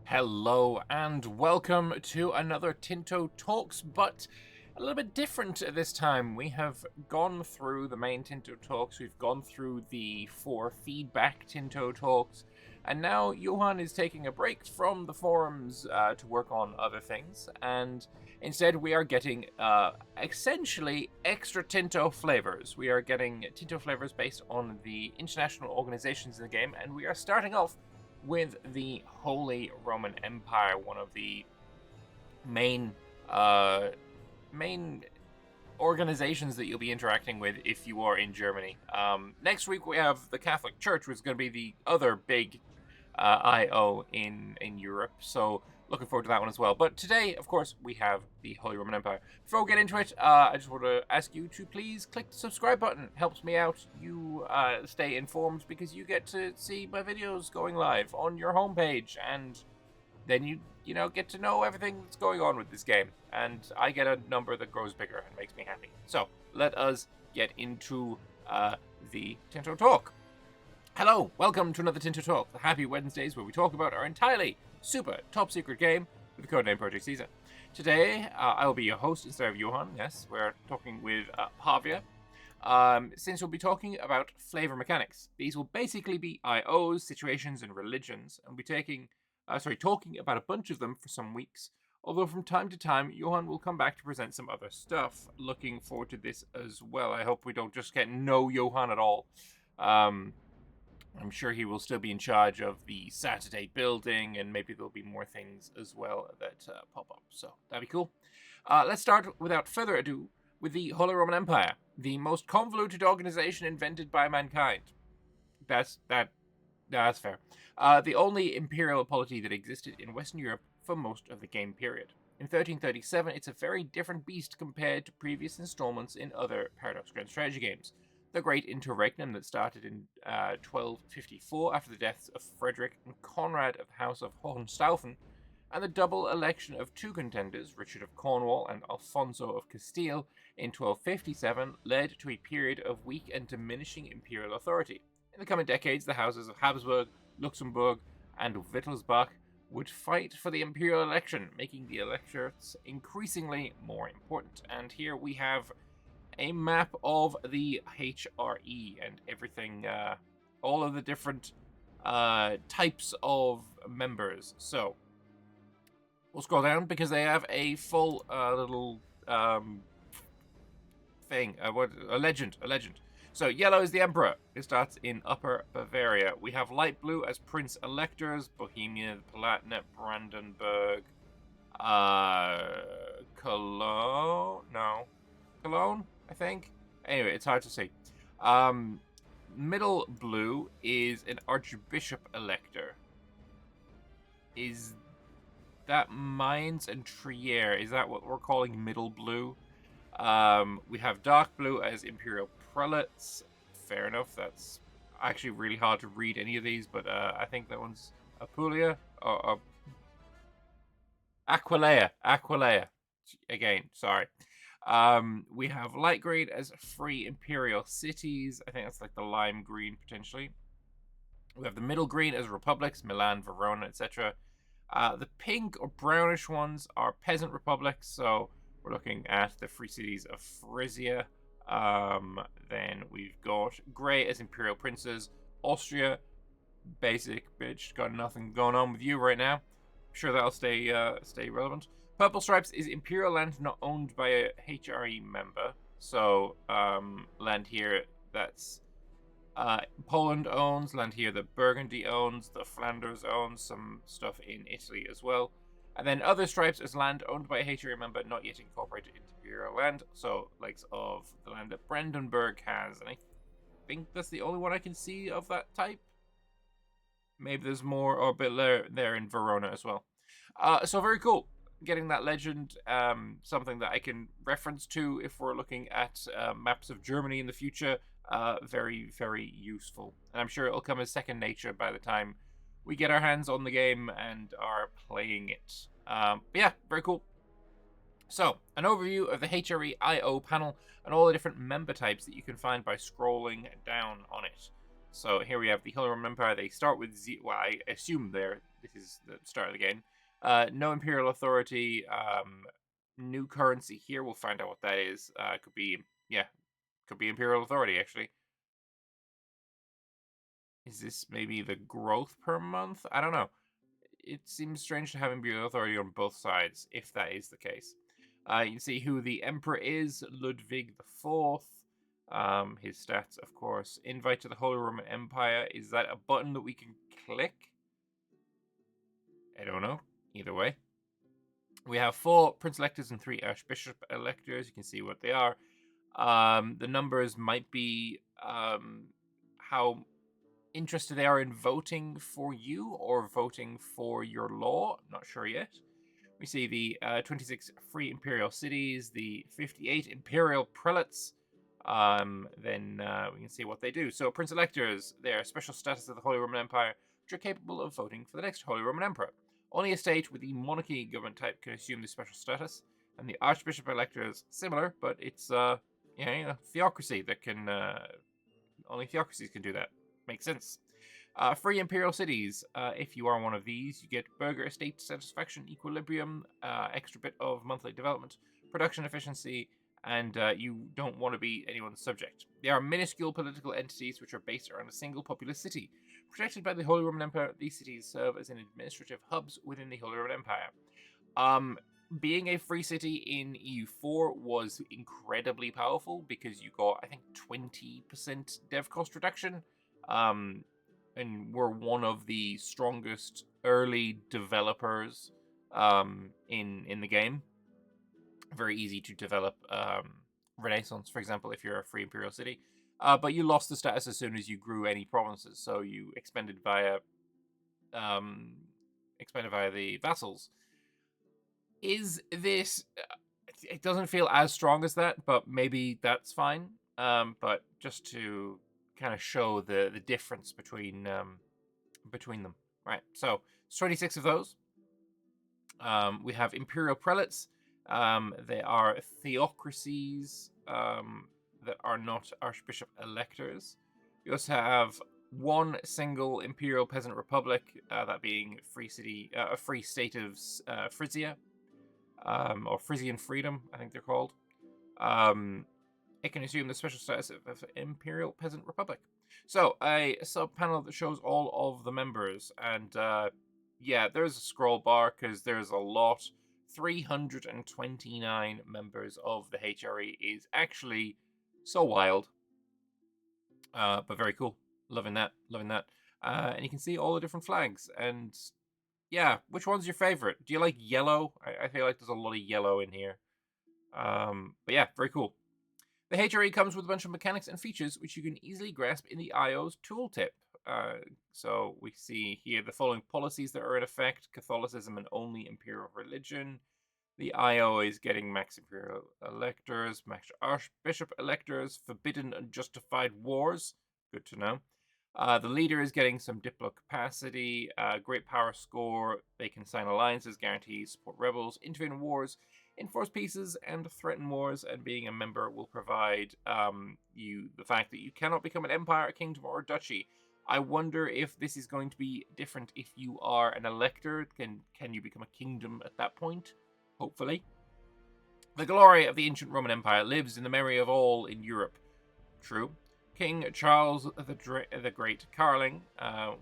Hello and welcome to another Tinto Talks, but a little bit different this time. We have gone through the main Tinto Talks, we've gone through the 4 feedback Tinto Talks, and now Johan is taking a break from the forums to work on other things, and instead we are getting essentially extra Tinto flavors. We are getting Tinto flavors based on the international organizations in the game, and we are starting off with the Holy Roman Empire, one of the main main organizations that you'll be interacting with if you are in Germany. Next week we have the Catholic Church, which is going to be the other big IO in Europe. So looking forward to that one as well. But today, of course, we have the Holy Roman Empire. Before we get into it, I just want to ask you to please click the subscribe button. It helps me out. You stay informed because you get to see my videos going live on your homepage, and then you know get to know everything that's going on with this game. And I get a number that grows bigger and makes me happy. So let us get into the Tinto Talk. Hello, welcome to another Tinto Talk, the happy Wednesdays where we talk about our entirely super top secret game with the codename Project Caesar. Today, I will be your host instead of Johan. Yes, we're talking with Pavia. Since we'll be talking about flavor mechanics. These will basically be IOs, situations, and religions, and we'll be talking about a bunch of them for some weeks. Although from time to time, Johan will come back to present some other stuff. Looking forward to this as well. I hope we don't just get no Johan at all. I'm sure he will still be in charge of the Saturday building, and maybe there'll be more things as well that pop up. So that'd be cool. Let's start without further ado with the Holy Roman Empire, the most convoluted organization invented by mankind. That's fair. The only imperial polity that existed in Western Europe for most of the game period. In 1337, it's a very different beast compared to previous installments in other Paradox Grand Strategy games. The Great Interregnum that started in 1254 after the deaths of Frederick and Conrad of the House of Hohenstaufen, and the double election of two contenders, Richard of Cornwall and Alfonso of Castile, in 1257 led to a period of weak and diminishing imperial authority. In the coming decades, the houses of Habsburg, Luxembourg, and Wittelsbach would fight for the imperial election, making the electorates increasingly more important. And here we have a map of the HRE and everything, all of the different types of members. So we'll scroll down because they have a full little thing. A legend. So yellow is the Emperor. It starts in Upper Bavaria. We have light blue as Prince Electors, Bohemia, Palatinate, Brandenburg, Cologne, I think. Anyway, it's hard to see. Middle blue is an Archbishop Elector. Is that Mainz and Trier? Is that what we're calling middle blue? We have dark blue as Imperial Prelates. Fair enough. That's actually really hard to read any of these, but I think that one's Apulia or Aquilea. Again, sorry. We have light green as free imperial cities. I think that's like the lime green potentially. We have the middle green as republics, Milan, Verona, etc. The pink or brownish ones are peasant republics, so we're looking at the free cities of Frisia. Then we've got grey as imperial princes, Austria, basic bitch, got nothing going on with you right now. I'm sure that'll stay relevant. Purple stripes is imperial land not owned by a HRE member. So land here that's Poland owns, land here that Burgundy owns, the Flanders owns, some stuff in Italy as well. And then other stripes is land owned by a HRE member not yet incorporated into imperial land. So likes of the land that Brandenburg has. And I think that's the only one I can see of that type. Maybe there's more or a bit there in Verona as well. So very cool. Getting that legend, something that I can reference to if we're looking at maps of Germany in the future. Very, very useful. And I'm sure it'll come as second nature by the time we get our hands on the game and are playing it. But yeah, very cool. So, an overview of the HRE IO panel and all the different member types that you can find by scrolling down on it. So here we have the Holy Roman Empire. They start with well, I assume this is the start of the game. No imperial authority. New currency here. We'll find out what that is. Could be, yeah, could be imperial authority actually. Is this maybe the growth per month? I don't know. It seems strange to have imperial authority on both sides, if that is the case. You can see who the emperor is, Ludwig the Fourth. His stats, of course. Invite to the Holy Roman Empire. Is that a button that we can click? I don't know. Either way. We have 4 Prince Electors and 3 Archbishop Electors. You can see what they are. The numbers might be how interested they are in voting for you or voting for your law. Not sure yet. We see the 26 free imperial cities, the 58 imperial prelates. Then we can see what they do. So, Prince Electors, they are special status of the Holy Roman Empire, which are capable of voting for the next Holy Roman Emperor. Only a state with the monarchy government type can assume this special status. And the Archbishop Electors, similar, but it's theocracy that can. Only theocracies can do that. Makes sense. Free imperial cities. If you are one of these, you get burger estate satisfaction, equilibrium, extra bit of monthly development, production efficiency, and you don't want to be anyone's subject. They are minuscule political entities which are based around a single populous city. Protected by the Holy Roman Empire, these cities serve as an administrative hubs within the Holy Roman Empire. Being a free city in EU4 was incredibly powerful because you got, I think, 20% dev cost reduction. And we're one of the strongest early developers in the game. Very easy to develop Renaissance, for example, if you're a free imperial city. But you lost the status as soon as you grew any provinces, so you expanded via the vassals. Is this? It doesn't feel as strong as that, but maybe that's fine. But just to kind of show the difference between them. Right. So it's 26 of those. We have imperial prelates. They are theocracies that are not archbishop electors. We also have one single imperial peasant republic, that being a free state of Frisia, or Frisian freedom, I think they're called. It can assume the special status of Imperial Peasant Republic. So, a sub-panel that shows all of the members, and yeah, there's a scroll bar because there's a lot. 329 members of the HRE is actually so wild, but very cool. Loving that. And you can see all the different flags, and yeah, which one's your favorite? Do you like yellow? I feel like there's a lot of yellow in here. But yeah, very cool. The HRE comes with a bunch of mechanics and features which you can easily grasp in the IO's tooltip. So we see here the following policies that are in effect: Catholicism and only imperial religion. The IO is getting max imperial electors, max archbishop electors, forbidden and justified wars. Good to know. The leader is getting some diplo capacity, great power score. They can sign alliances, guarantee support rebels, intervene in wars, enforce peaces, and threaten wars. And being a member will provide you the fact that you cannot become an empire, a kingdom, or a duchy. I wonder if this is going to be different if you are an elector. Can you become a kingdom at that point? Hopefully. The glory of the ancient Roman Empire lives in the memory of all in Europe. True. King Charles the Great Carling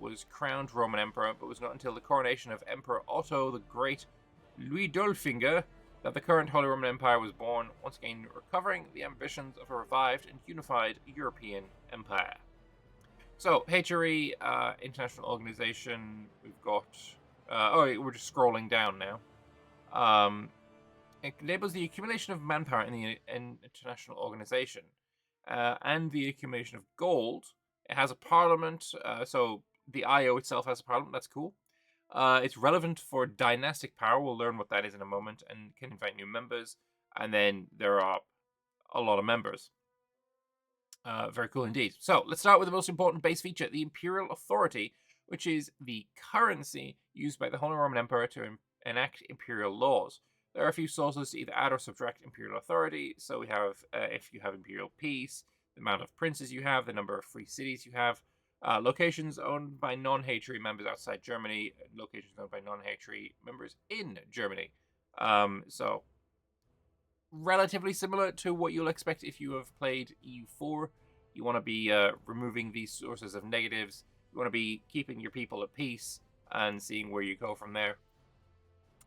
was crowned Roman Emperor, but was not until the coronation of Emperor Otto the Great Luidolfinger that the current Holy Roman Empire was born, once again recovering the ambitions of a revived and unified European empire. So, HRE, international organization, we've got... we're just scrolling down now. It enables the accumulation of manpower in the international organization. And the accumulation of gold. It has a parliament, so the IO itself has a parliament. That's cool. It's relevant for dynastic power. We'll learn what that is in a moment, and can invite new members. And then there are a lot of members. Very cool indeed. So let's start with the most important base feature, the imperial authority, which is the currency used by the Holy Roman Emperor to enact imperial laws. There are a few sources to either add or subtract imperial authority. So we have, if you have imperial peace, the amount of princes you have, the number of free cities you have, Locations owned by non-HRE members outside Germany. Locations owned by non-HRE members in Germany. So relatively similar to what you'll expect if you have played EU4. You want to be removing these sources of negatives. You want to be keeping your people at peace and seeing where you go from there.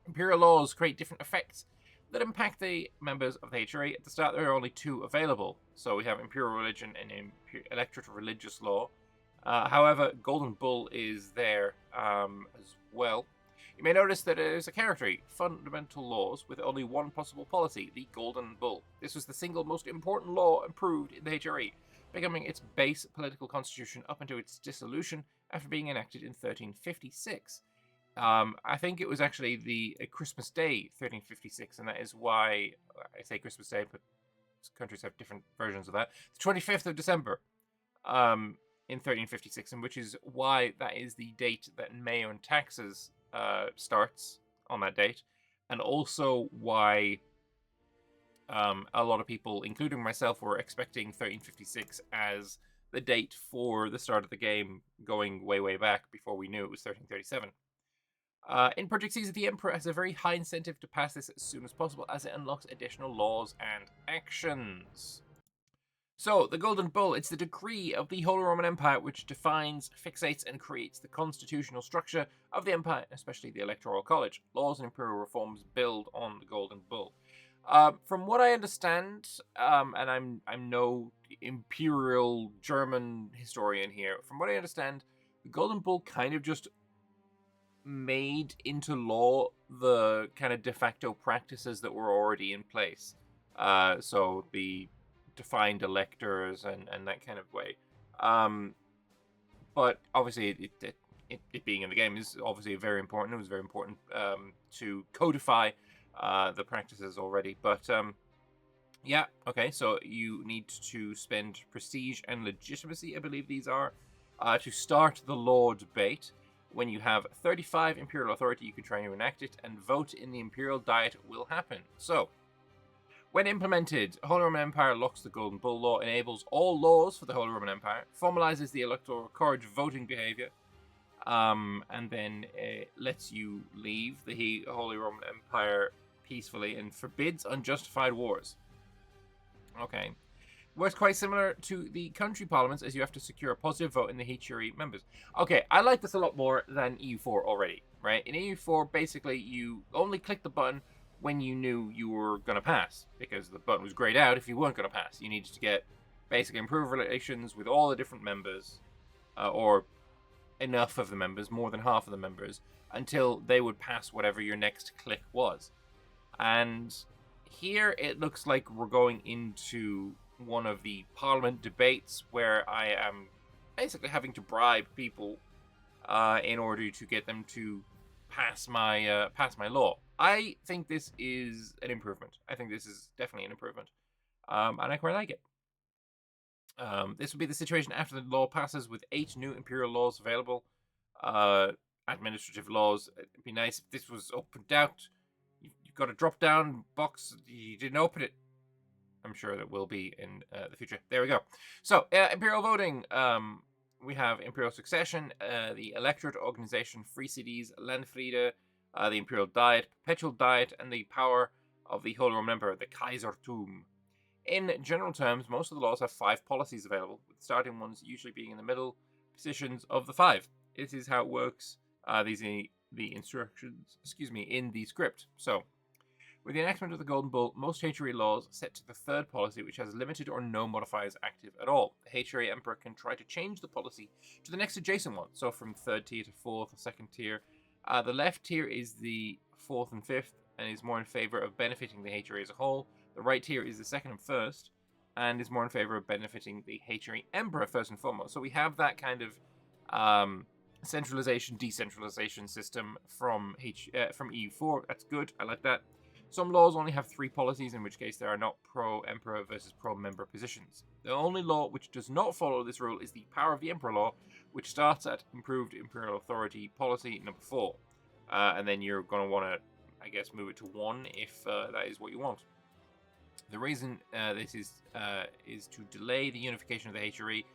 Imperial laws create different effects that impact the members of the HRA. At the start, there are only 2 available. So we have Imperial Religion and Electorate Religious Law. However, Golden Bull is there as well. You may notice that there is a character, fundamental laws, with only one possible policy, the Golden Bull. This was the single most important law approved in the HRE, becoming its base political constitution up until its dissolution after being enacted in 1356. I think it was actually the Christmas Day, 1356, and that is why I say Christmas Day, but countries have different versions of that. The 25th of December, in 1356, and which is why that is the date that Mayo and taxes starts on that date, and also why a lot of people, including myself, were expecting 1356 as the date for the start of the game, going way, way back before we knew it was 1337. In Project Caesar, the Emperor has a very high incentive to pass this as soon as possible, as it unlocks additional laws and actions. So, the Golden Bull, it's the decree of the Holy Roman Empire which defines, fixates, and creates the constitutional structure of the empire, especially the Electoral College. Laws and imperial reforms build on the Golden Bull. From what I understand, and I'm no imperial German historian here, from what I understand, the Golden Bull kind of just made into law the kind of de facto practices that were already in place. So the defined electors and that kind of way. But obviously, it being in the game is obviously very important. It was very important to codify the practices already. But yeah, okay, so you need to spend prestige and legitimacy, I believe these are, to start the law debate. When you have 35 imperial authority, you can try to enact it, and vote in the imperial diet will happen. So, when implemented, Holy Roman Empire locks the Golden Bull law, enables all laws for the Holy Roman Empire, formalizes the electoral college voting behavior, and then lets you leave the Holy Roman Empire peacefully and forbids unjustified wars. Okay. Works quite similar to the country parliaments, as you have to secure a positive vote in the HRE members. Okay, I like this a lot more than EU4 already, right? In EU4, basically, you only click the button when you knew you were going to pass, because the button was grayed out if you weren't going to pass. You needed to get basically improved relations with all the different members, or enough of the members, more than half of the members, until they would pass whatever your next click was. And here it looks like we're going into one of the parliament debates where I am basically having to bribe people in order to get them to pass my law. I think this is an improvement. I think this is definitely an improvement, and I quite like it. This would be the situation after the law passes, with 8 new imperial laws available. Administrative laws. It'd be nice if this was opened out. You've got a drop-down box. You didn't open it. I'm sure that will be in the future. There we go. So, imperial voting. We have imperial succession, the electorate organization, free cities, Landfriede, the imperial diet, perpetual diet, and the power of the Holy Roman Emperor, the Kaisertum. In general terms, most of the laws have 5 policies available, with the starting ones usually being in the middle positions of the 5. This is how it works. These are the instructions, in the script. So, with the enactment of the Golden Bull, most HRE laws set to the 3rd policy, which has limited or no modifiers active at all. The HRE Emperor can try to change the policy to the next adjacent one, so from 3rd tier to 4th or 2nd tier. The left tier is the 4th and 5th, and is more in favor of benefiting the HRE as a whole. The right tier is the 2nd and 1st, and is more in favor of benefiting the HRE Emperor first and foremost. So we have that kind of centralization, decentralization system from EU4. That's good. I like that. Some laws only have 3 policies, in which case there are not pro-emperor versus pro-member positions. The only law which does not follow this rule is the power of the emperor law, which starts at improved imperial authority policy number 4. And then you're going to want to, I guess, move it to 1 if that is what you want. The reason this is to delay the unification of the HRE.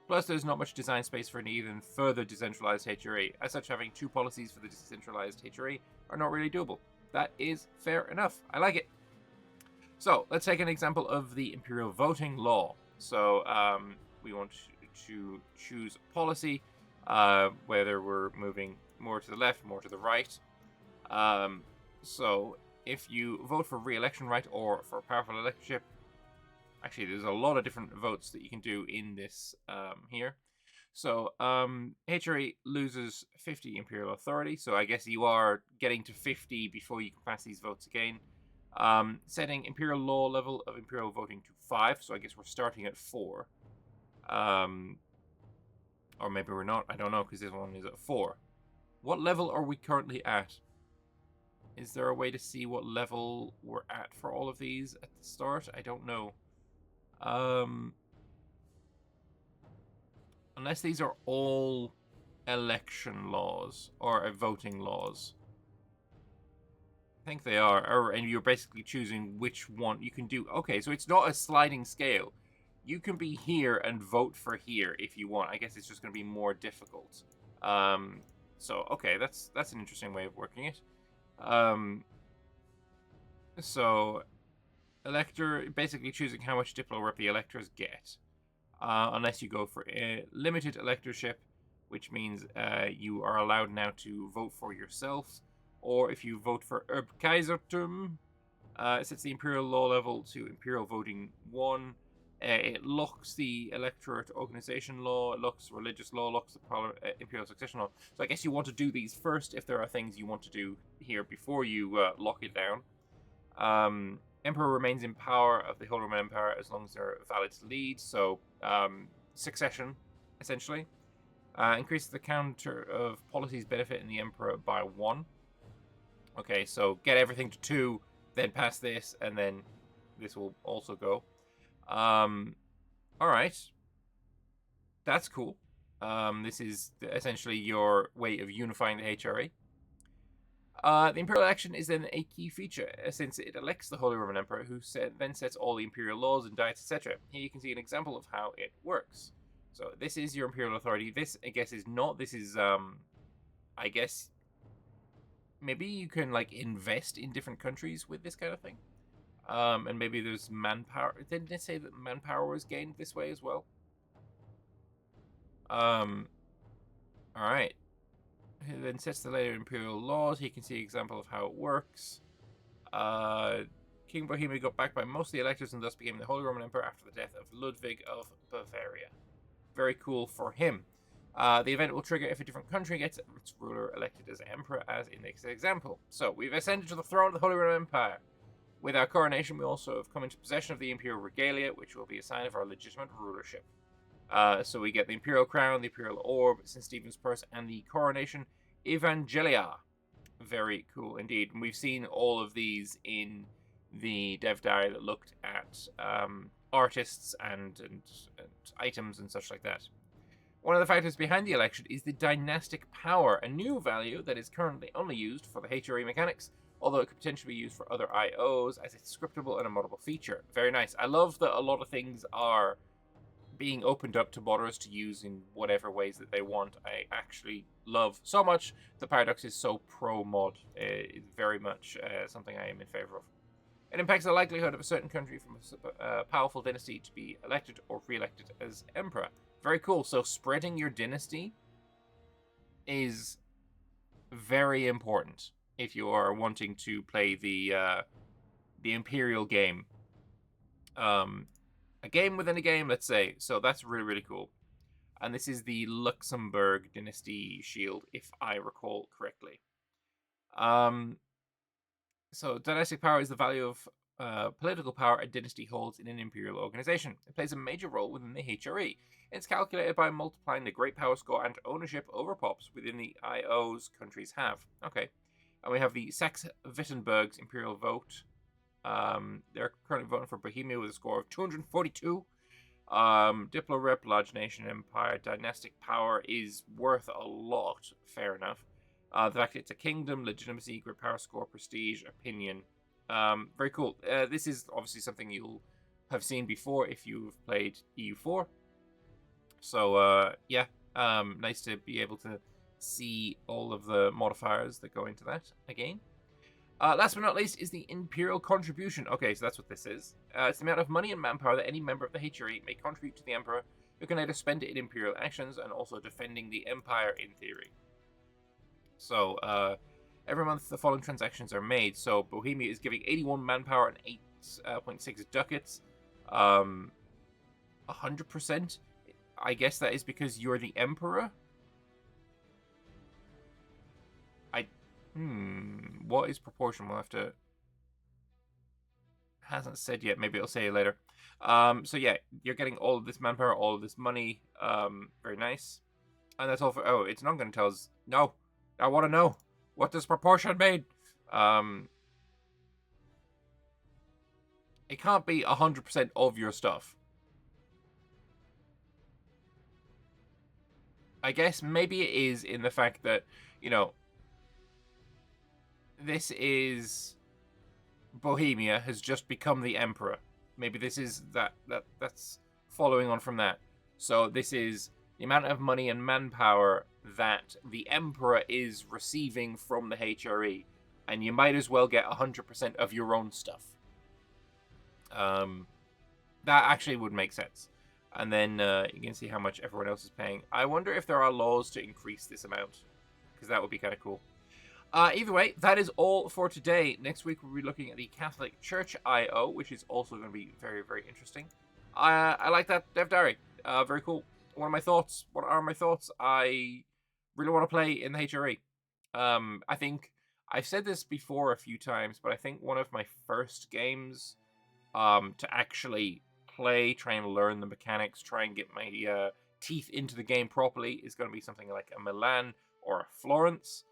Plus, there's not much design space for an even further decentralized HRE. As such, having 2 policies for the decentralized HRE are not really doable. That is fair enough. I like it. So, let's take an example of the Imperial voting law. So, we want to choose a policy, whether we're moving more to the left, more to the right. So, if you vote for re-election right or for powerful electorship, actually, there's a lot of different votes that you can do in this here. So, HRE loses 50 Imperial authority, so I guess you are getting to 50 before you can pass these votes again. Setting Imperial law level of Imperial voting to 5, so I guess we're starting at 4. Or maybe we're not, I don't know, because this one is at 4. What level are we currently at? Is there a way to see what level we're at for all of these at the start? I don't know. Unless these are all election laws or voting laws. I think they are. And you're basically choosing which one you can do. Okay, so it's not a sliding scale. You can be here and vote for here if you want. I guess it's just going to be more difficult. So, okay, that's an interesting way of working it. So, elector, basically choosing how much Diplo rep the electors get. Unless you go for a limited electorship, which means you are allowed now to vote for yourself. Or if you vote for Erbkaisertum, it sets the Imperial law level to Imperial voting 1. It locks the electorate organization law, it locks religious law, locks the Imperial succession law. So I guess you want to do these first if there are things you want to do here before you lock it down. Emperor remains in power of the Holy Roman Empire as long as they're valid to lead, so succession, essentially. Increases the counter of policies benefiting the Emperor by 1. Okay, so get everything to 2, then pass this, and then this will also go. Alright. That's cool. This is essentially your way of unifying the HRE. The Imperial election is then a key feature, since it elects the Holy Roman Emperor, who then sets all the Imperial laws and diets, etc. Here you can see an example of how it works. So this is your Imperial authority. This, I guess, is not. This is, I guess, maybe you can, like, invest in different countries with this kind of thing. And maybe there's manpower. Didn't it say that manpower was gained this way as well? Alright. It then sets the later Imperial laws. Here you can see an example of how it works. King Bohemia got backed by most of the electors and thus became the Holy Roman Emperor after the death of Ludwig of Bavaria. Very cool for him. The event will trigger if a different country gets its ruler elected as emperor, as in this example. So, we've ascended to the throne of the Holy Roman Empire. With our coronation, we also have come into possession of the Imperial Regalia, which will be a sign of our legitimate rulership. So we get the Imperial Crown, the Imperial Orb, St. Stephen's Purse, and the Coronation Evangelia. Very cool indeed. And we've seen all of these in the dev diary that looked at artists and items and such like that. One of the factors behind the election is the dynastic power, a new value that is currently only used for the HRE mechanics, although it could potentially be used for other IOs as it's scriptable and a moddable feature. Very nice. I love that a lot of things are being opened up to modders to use in whatever ways that they want. I actually love so much the Paradox is so pro-mod. It's very much something I am in favor of. It impacts the likelihood of a certain country from a powerful dynasty to be elected or re-elected as emperor. Very cool. So spreading your dynasty is very important if you are wanting to play the Imperial game. A game within a game, let's say. So that's really, really cool. And this is the Luxembourg dynasty shield, if I recall correctly. So dynastic power is the value of political power a dynasty holds in an imperial organization. It plays a major role within the HRE. It's calculated by multiplying the great power score and ownership over pops within the IOs countries have. Okay. And we have the Saxe-Wittenberg's imperial vote. They're currently voting for Bohemia with a score of 242. Diplo rep, large nation, empire, dynastic power is worth a lot. Fair enough. The fact it's a kingdom, legitimacy, great power score, prestige, opinion. Very cool. This is obviously something you'll have seen before if you've played EU4. So yeah, nice to be able to see all of the modifiers that go into that again. Last but not least is the Imperial contribution. Okay, so that's what this is. It's the amount of money and manpower that any member of the HRE may contribute to the Emperor, who can either spend it in Imperial actions and also defending the Empire in theory. So, every month the following transactions are made. So, Bohemia is giving 81 manpower and 8.6 ducats. 100%. I guess that is because you're the Emperor. What is proportion? We'll have to... Hasn't said yet. Maybe it'll say it later. So yeah, you're getting all of this manpower, all of this money. Very nice. And that's all for... Oh, it's not going to tell us... No. I want to know. What does proportion mean? It can't be 100% of your stuff. I guess maybe it is in the fact that, you know, this is... Bohemia has just become the Emperor. Maybe this is that's following on from that. So this is the amount of money and manpower that the Emperor is receiving from the HRE, and you might as well get 100% of your own stuff. That actually would make sense. And then you can see how much everyone else is paying. I wonder if there are laws to increase this amount, because that would be kind of cool. Either way, that is all for today. Next week, we'll be looking at the Catholic Church I.O., which is also going to be very, very interesting. I like that Dev Diary. Very cool. What are my thoughts? I really want to play in the HRE. I think I've said this before a few times, but I think one of my first games to actually play, try and learn the mechanics, try and get my teeth into the game properly is going to be something like a Milan or a Florence.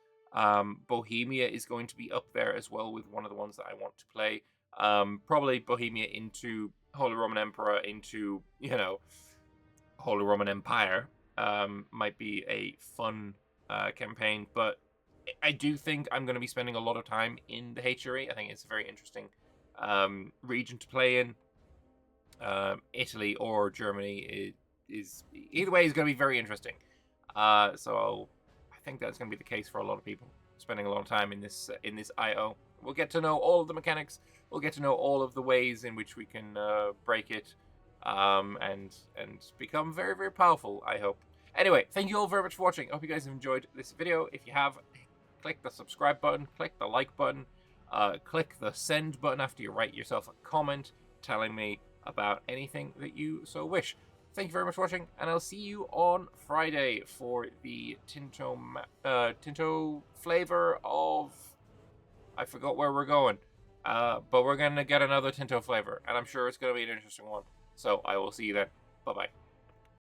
Bohemia is going to be up there as well with one of the ones that I want to play. Probably Bohemia into Holy Roman Emperor into, Holy Roman Empire might be a fun campaign, but I do think I'm going to be spending a lot of time in the HRE. I think it's a very interesting region to play in. Italy or Germany is either way is going to be very interesting. So I think that's going to be the case for a lot of people spending a lot of time in this IO. We'll get to know all of the mechanics. We'll get to know all of the ways in which we can break it, and become very, very powerful, I hope. Anyway, thank you all very much for watching. I hope you guys have enjoyed this video. If you have, click the subscribe button, click the like button, click the send button after you write yourself a comment telling me about anything that you so wish. Thank you very much for watching, and I'll see you on Friday for the Tinto flavor of... I forgot where we're going. But we're going to get another Tinto flavor, and I'm sure it's going to be an interesting one. So I will see you then. Bye-bye.